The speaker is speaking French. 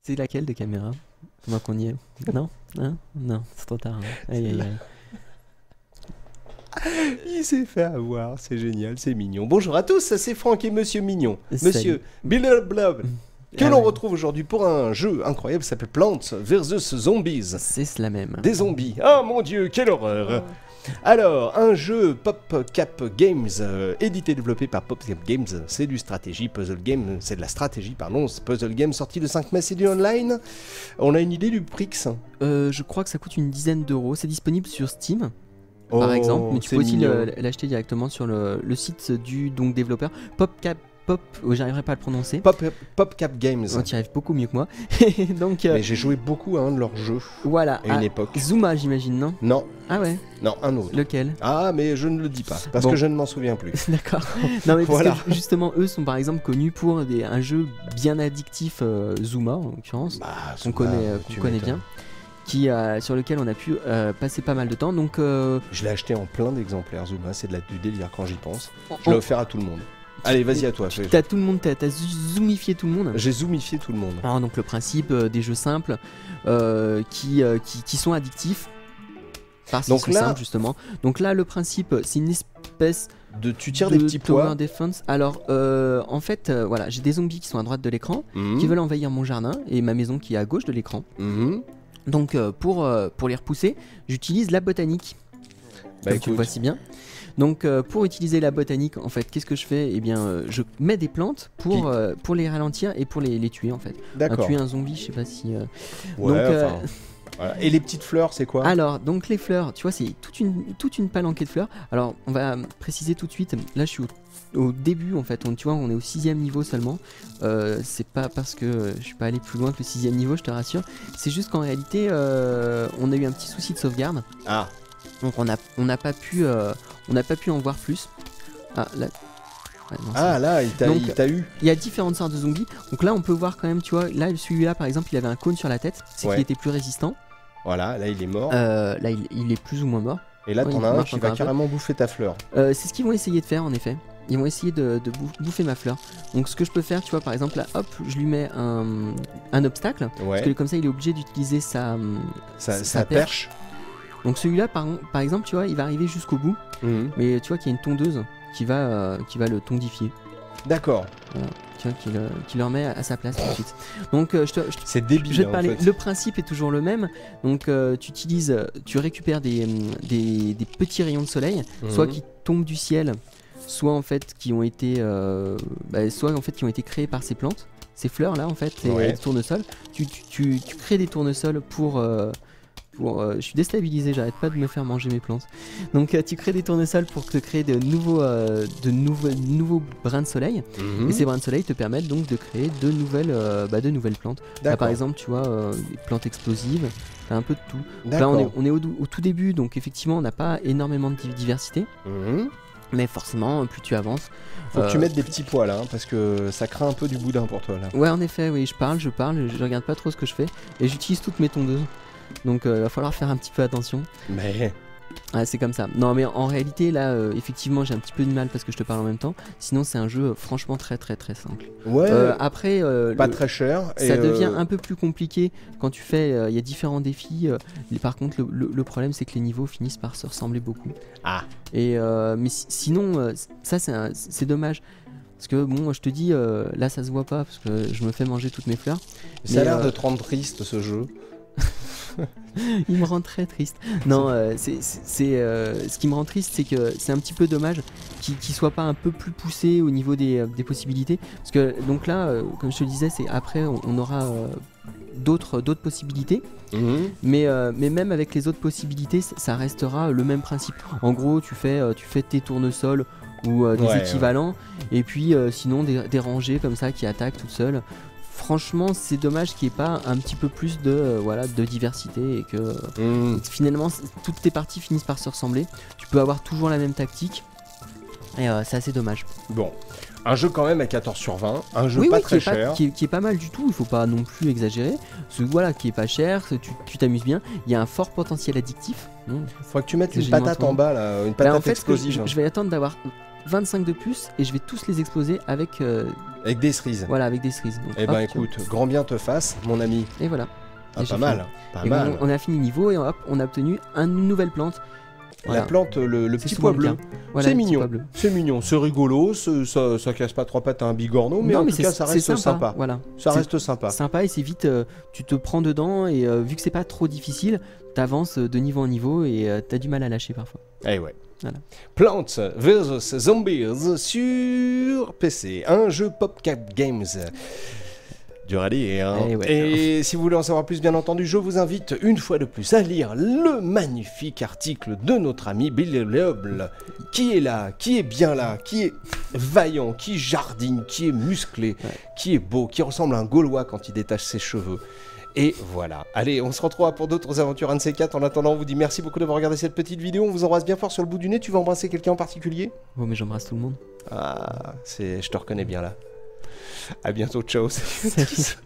C'est laquelle de caméra? Pendant qu'on y est. Non, hein? Non, c'est trop tard. Hein. Aïe aïe aïe. Il s'est fait avoir, c'est génial, c'est mignon. Bonjour à tous, c'est Franck et Monsieur Mignon. Salut. Monsieur Bill Blob, que Ah l'on ouais. retrouve aujourd'hui pour un jeu incroyable qui s'appelle Plants vs Zombies. C'est cela même. Des zombies. Oh mon dieu, quelle horreur. Alors, un jeu PopCap Games, édité et développé par PopCap Games, c'est du stratégie, puzzle game, c'est de la stratégie, pardon, c'est puzzle game sorti le 5 mai, c'est du online. On a une idée du prix? Je crois que ça coûte une dizaine d'euros. C'est disponible sur Steam, par exemple, mais tu c'est peux aussi mignon. l'acheter directement sur le site du donc, développeur PopCap. J'arriverai pas à le prononcer. PopCap Games. Oh, tu y arrives beaucoup mieux que moi. Donc, Mais j'ai joué beaucoup à un de leurs jeux voilà. à une époque. Zuma, j'imagine, non? Non, Ah ouais, non, un autre. lequel? Ah, mais je ne le dis pas, parce Bon. que je ne m'en souviens plus. D'accord. Non mais parce Voilà. que justement eux sont par exemple connus pour un jeu bien addictif, Zuma en l'occurrence, Bah, qu'on connaît bien, sur lequel on a pu passer pas mal de temps. Donc Je l'ai acheté en plein d'exemplaires, Zuma, c'est du délire quand j'y pense. Je on- l'ai offert à tout le monde. Allez, vas-y à toi. t'as tout le monde, t'as zoomifié tout le monde. J'ai zoomifié tout le monde. Alors, donc le principe des jeux simples qui sont addictifs. Parce qu'ils Donc sont là- simples justement. Donc là le principe c'est une espèce Tu tires de des petits tower pois. defense. Alors en fait voilà, j'ai des zombies qui sont à droite de l'écran, Mhm. qui veulent envahir mon jardin et ma maison qui est à gauche de l'écran. Mhm. Donc pour les repousser, j'utilise la botanique. Bah, Comme tu le vois écoute, si bien. Donc pour utiliser la botanique, en fait, qu'est-ce que je fais? Eh bien, je mets des plantes pour les ralentir et pour les tuer en fait. d'accord. Tuer un zombie, je sais pas si. Ouais, donc, enfin, voilà. Et les petites fleurs, c'est quoi? Alors, donc les fleurs, tu vois, c'est toute une palanquée de fleurs. Alors, on va préciser tout de suite. Là, je suis au début en fait. Tu vois, on est au 6ème niveau seulement. C'est pas parce que je suis pas allé plus loin que le 6ème niveau, je te rassure. C'est juste qu'en réalité, on a eu un petit souci de sauvegarde. Ah, Donc on n'a pas pu en voir plus. Ah là. Ouais, non, ah là, il Donc- t'a eu. il y a différentes sortes de zombies. Donc là on peut voir quand même, tu vois, là celui-là par exemple il avait un cône sur la tête, c'est Ouais. qu'il était plus résistant. Voilà, là il est mort. Là il est plus ou moins mort. Et là, ouais, t'en il as un marche qui encore va un peu. carrément bouffer ta fleur. C'est ce qu'ils vont essayer de faire en effet. Ils vont essayer de bouffer ma fleur. Donc ce que je peux faire, tu vois, par exemple là, hop, je lui mets un obstacle. Parce Ouais, que comme ça il est obligé d'utiliser sa ça perche. Donc celui-là par exemple, tu vois, il va arriver jusqu'au bout. Mhm. Mais tu vois qu'il y a une tondeuse qui va le tondifier. D'accord, Tu vois, qui le remet à sa place tout de suite. Donc c'est débile. je vais te en parler. fait. Le principe est toujours le même. Donc tu récupères des petits rayons de soleil, soit Mhm. qui tombent du ciel, soit en fait qui ont été créés par ces plantes, ces fleurs là en fait, ces Ouais. tournesols. Tu crées des tournesols pour je suis déstabilisé, j'arrête pas de me faire manger mes plantes. Donc tu crées des tournesols pour te créer de nouveaux brins de soleil. Mhm. Et ces brins de soleil te permettent donc de créer de nouvelles plantes. Là, par D'accord. exemple, tu vois, des plantes explosives, t'as un peu de tout. Donc là, D'accord. on est au tout début, donc effectivement, on n'a pas énormément de diversité. Mhm. Mais forcément, plus tu avances. Faut que tu euh, mettes des petits pois là, hein, parce que ça craint un peu du boudin pour toi là. Ouais, en effet, oui, je parle, je regarde pas trop ce que je fais. Et j'utilise toutes mes tondeuses. Donc il va falloir faire un petit peu attention. Mais Ah, c'est comme ça. Non, mais en réalité, là, effectivement, j'ai un petit peu de mal parce que je te parle en même temps. Sinon, c'est un jeu franchement très très très simple. ouais, Après, pas très cher. ça et, devient un peu plus compliqué quand tu fais. Il y a différents défis. Par contre, le problème, c'est que les niveaux finissent par se ressembler beaucoup. Ah. Et mais sinon, ça, c'est dommage. Parce que bon, je te dis, là, ça se voit pas parce que je me fais manger toutes mes fleurs. Ça a mais, l'air de te rendre triste ce jeu. Il me rend très triste. Non, ce qui me rend triste, c'est que c'est un petit peu dommage qu'il soit pas un peu plus poussé au niveau des possibilités. Parce que donc là, comme je te le disais, c'est après on aura d'autres possibilités. Mhm. Mais même avec les autres possibilités, ça restera le même principe. En gros, tu fais tes tournesols ou des Ouais, équivalents, et puis sinon des rangées comme ça qui attaquent toutes seules. Franchement, c'est dommage qu'il n'y ait pas un petit peu plus de diversité et que Mhm. finalement toutes tes parties finissent par se ressembler. Tu peux avoir toujours la même tactique et c'est assez dommage. Bon, un jeu quand même à 14 sur 20, un jeu Oui, pas oui, très cher. qui est pas mal du tout, il faut pas non plus exagérer. Voilà, qui est pas cher, tu t'amuses bien, il y a un fort potentiel addictif. Faudrait que tu mettes Que une j'ai dit patate en en bas là, une Bah, patate en fait, ce que explosive. je vais attendre d'avoir 25 de plus et je vais tous les exploser avec, Avec des cerises. voilà, avec des cerises. Donc, Eh hop, ben tu vois. écoute, grand bien te fasse, mon ami. Et voilà. Ah, Et j'ai pas mal, pas Et mal. on a fini niveau et hop, on a obtenu une nouvelle plante. Voilà. La plante, le C'est petit souvent pois le bleu. cas. Voilà, C'est le petit mignon. pois bleu. C'est mignon, c'est rigolo, ça casse pas trois pattes à un bigorneau, mais Non, en mais tout cas ça c'est reste sympa. Voilà. Ça C'est reste sympa. sympa et c'est vite, tu te prends dedans et vu que c'est pas trop difficile, t'avances de niveau en niveau et t'as du mal à lâcher parfois. Eh ouais. Voilà. Plants vs Zombies sur PC, un jeu PopCap Games. Dur à dire. Eh ouais. Et si vous voulez en savoir plus, bien entendu, je vous invite une fois de plus à lire le magnifique article de notre ami Billy Leoble, qui est là, qui est bien là, qui est vaillant, qui jardine, qui est musclé, qui est beau, qui ressemble à un Gaulois quand il détache ses cheveux. Et voilà. Allez, on se retrouvera pour d'autres aventures, un de ces quatre. En attendant, on vous dit merci beaucoup d'avoir regardé cette petite vidéo. On vous embrasse bien fort sur le bout du nez. Tu vas embrasser quelqu'un en particulier ? Oh, mais j'embrasse tout le monde. Ah, je te reconnais bien là. À bientôt, ciao. Salut.